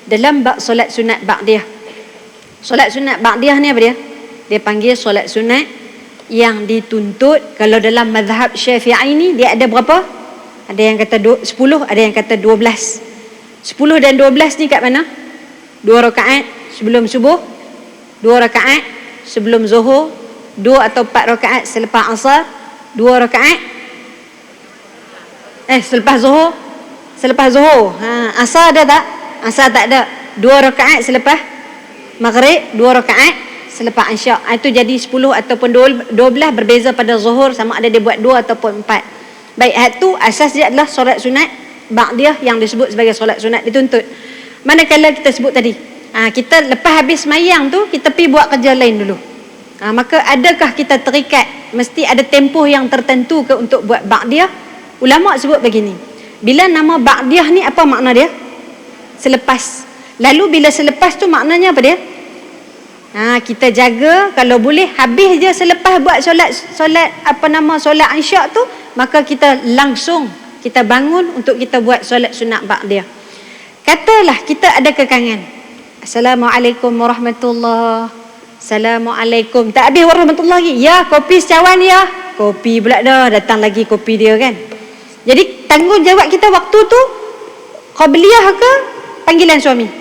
dalam bab solat sunat ba'diyah. Solat sunat ba'diyah ni apa dia? Dia panggil solat sunat yang dituntut. Kalau dalam mazhab Syafi'i ni dia ada berapa? Ada yang kata 10, ada yang kata 12. 10 dan 12 ni kat mana? 2 rakaat sebelum subuh, 2 rakaat sebelum zuhur, 2 atau 4 rakaat selepas asar, 2 rakaat selepas zuhur. Selepas zuhur. Asar ada tak? Asar tak ada. 2 rakaat selepas maghrib, 2 rakaat selepas isyak. Itu jadi 10 ataupun 12, berbeza pada zuhur sama ada dia buat 2 ataupun 4. Baik, itu asas dia adalah solat sunat ba'diyah yang disebut sebagai solat sunat dituntut. Manakala kita sebut tadi, kita lepas habis semayang tu kita pergi buat kerja lain dulu. Maka adakah kita terikat mesti ada tempoh yang tertentu ke untuk buat ba'diyah? Ulama sebut begini. Bila nama ba'diyah ni apa makna dia? Selepas. Lalu bila selepas tu maknanya apa dia? Kita jaga kalau boleh habis je selepas buat solat solat isyak tu, maka kita langsung kita bangun untuk kita buat solat sunat ba'diyah. Katalah kita ada kekangan. Assalamualaikum warahmatullahi. Assalamualaikum. Tak habis warahmatullahi lagi. Ya, kopi secawan ya. Kopi pula dah datang lagi kopi dia kan. Jadi tanggungjawab kita waktu tu qabliyah ke panggilan suami?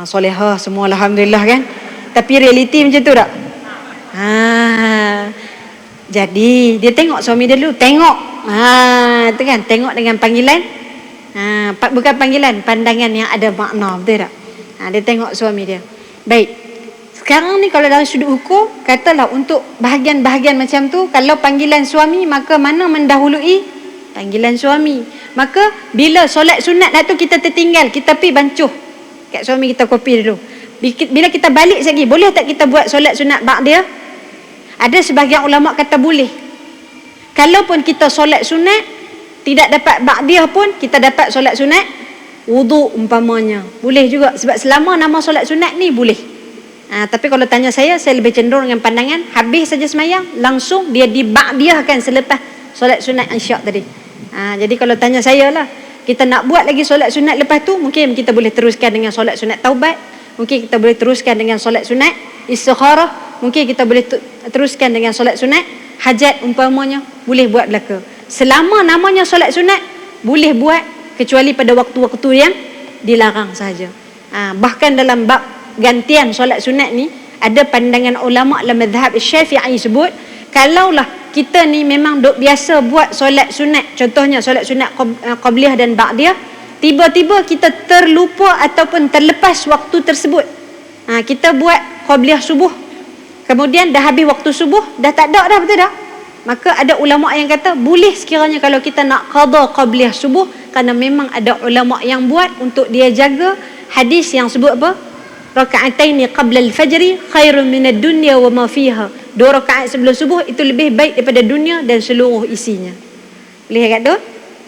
Solehah semua alhamdulillah kan. Tapi realiti macam tu tak? Jadi dia tengok suami dia dulu, tengok. Itu kan, tengok dengan panggilan. Bukan panggilan, pandangan yang ada makna, betul tak? Dia tengok suami dia. Baik. Sekarang ni kalau dalam sudut hukum, katalah untuk bahagian-bahagian macam tu, kalau panggilan suami, maka mana mendahului? Panggilan suami. Maka bila solat sunat dah tu kita tertinggal, kita pergi bancuh kat suami kita kopi dulu. Bila kita balik lagi, boleh tak kita buat solat sunat ba'diyah? Ada sebahagian ulama kata boleh. Kalaupun kita solat sunat tidak dapat ba'diyah pun kita dapat solat sunat wuduk umpamanya. Boleh juga sebab selama nama solat sunat ni boleh. Tapi kalau tanya saya lebih cenderung dengan pandangan habis saja semayang langsung dia diba'diyahkan selepas solat sunat isyak tadi. Jadi kalau tanya saya lah, kita nak buat lagi solat sunat lepas tu, mungkin kita boleh teruskan dengan solat sunat taubat, mungkin kita boleh teruskan dengan solat sunat istikharah, mungkin kita boleh teruskan dengan solat sunat hajat umpamanya, boleh buat belaka. Selama namanya solat sunat boleh buat, kecuali pada waktu-waktu yang dilarang sahaja. Bahkan dalam bab gantian solat sunat ni ada pandangan ulama dalam mazhab Syafi'i sebut, kalaulah kita ni memang duk biasa buat solat sunat, contohnya solat sunat qabliyah dan ba'diyah, tiba-tiba kita terlupa ataupun terlepas waktu tersebut. Kita buat qabliyah subuh, kemudian dah habis waktu subuh, dah tak ada dah, betul tak? Maka ada ulama yang kata boleh sekiranya kalau kita nak qada qabliyah subuh, kerana memang ada ulama yang buat untuk dia jaga hadis yang sebut apa? Raka'ataini qabla al-fajri khairun minad dunya wa ma fiha. 2 rakaat sebelum subuh itu lebih baik daripada dunia dan seluruh isinya. Boleh kat tu?